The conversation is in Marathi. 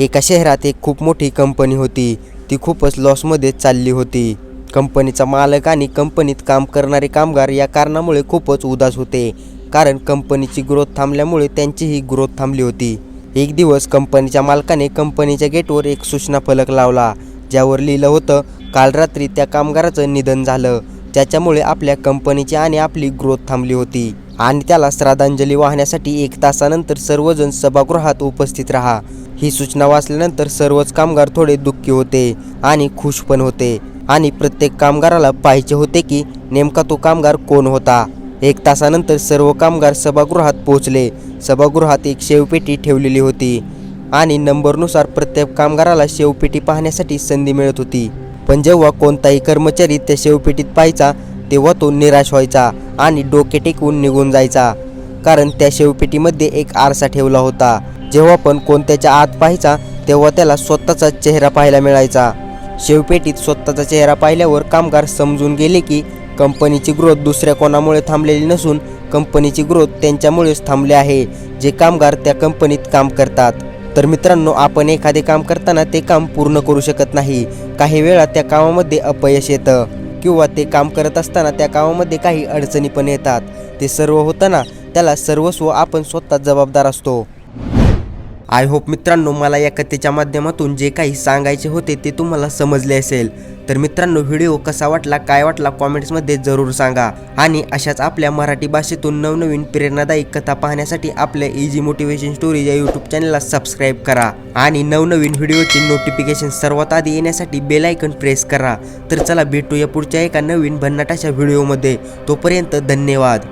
एका शहरात एक खूप मोठी कंपनी होती. ती खूपच लॉसमध्ये चालली होती. कंपनीचा मालक आणि कंपनीत काम करणारे कामगार या कारणामुळे खूपच उदास होते, कारण कंपनीची ग्रोथ थांबल्यामुळे त्यांचीही ग्रोथ थांबली होती. एक दिवस कंपनीच्या मालकाने कंपनीच्या गेटवर एक सूचना फलक लावला, ज्यावर लिहिलं होतं, काल रात्री त्या कामगाराचं निधन झालं, ज्याच्यामुळे आपल्या कंपनीची आणि आपली ग्रोथ थांबली होती आणि त्याला श्रद्धांजली वाहण्यासाठी 1 तासानंतर सर्वजण सभागृहात उपस्थित राहा. ही सूचना वाचल्यानंतर सर्वच कामगार थोडे दुःखी होते आणि खुश पण होते आणि प्रत्येक कामगाराला पाहायचे होते की नेमका तो कामगार कोण होता. 1 तासानंतर सर्व कामगार सभागृहात पोहोचले. सभागृहात एक शेवपेटी ठेवलेली होती आणि नंबरनुसार प्रत्येक कामगाराला शेवपेटी पाहण्यासाठी संधी मिळत होती. पण जेव्हा कोणताही कर्मचारी त्या शेवपेटीत पाहायचा तेव्हा तो निराश व्हायचा आणि डोके टेकवून निघून जायचा, कारण त्या शेवपेटीमध्ये एक आरसा ठेवला होता. जेव्हा पण कोणत्याच्या आत पाहायचा तेव्हा त्याला स्वतःचा चेहरा पाहायला मिळायचा. शेवपेटीत स्वतःचा चेहरा पाहिल्यावर कामगार समजून गेले की कंपनीची ग्रोथ दुसऱ्या कोणामुळे थांबलेली नसून कंपनीची ग्रोथ त्यांच्यामुळेच थांबली आहे, जे कामगार त्या कंपनीत काम करतात. तर मित्रांनो, आपण एखादे काम करताना ते काम पूर्ण करू शकत नाही. काही वेळा त्या कामामध्ये अपयश येतं किंवा ते काम करत असताना त्या कामामध्ये काही अडचणी पण येतात. ते सर्व होताना त्याला सर्वस्व आपण स्वतः जबाबदार असतो. आय होप मित्रांनो, मला या कथेच्या माध्यमातून जे काही सांगायचे होते ते तुम्हाला समजले असेल. तर मित्रांनो, व्हिडिओ कसा वाटला, काय वाटला, कॉमेंट्समध्ये जरूर सांगा. आणि अशाच आपल्या मराठी भाषेतून नवनवीन प्रेरणादायी कथा पाहण्यासाठी आपल्या इझी मोटिवेशन स्टोरीज या यूट्यूब चॅनलला सबस्क्राईब करा आणि नवनवीन व्हिडिओची नोटिफिकेशन सर्वात आधी येण्यासाठी बेल आयकॉन प्रेस करा. तर चला भेटूया पुढच्या एका नवीन भन्नाट अशा व्हिडिओमध्ये. तोपर्यंत धन्यवाद.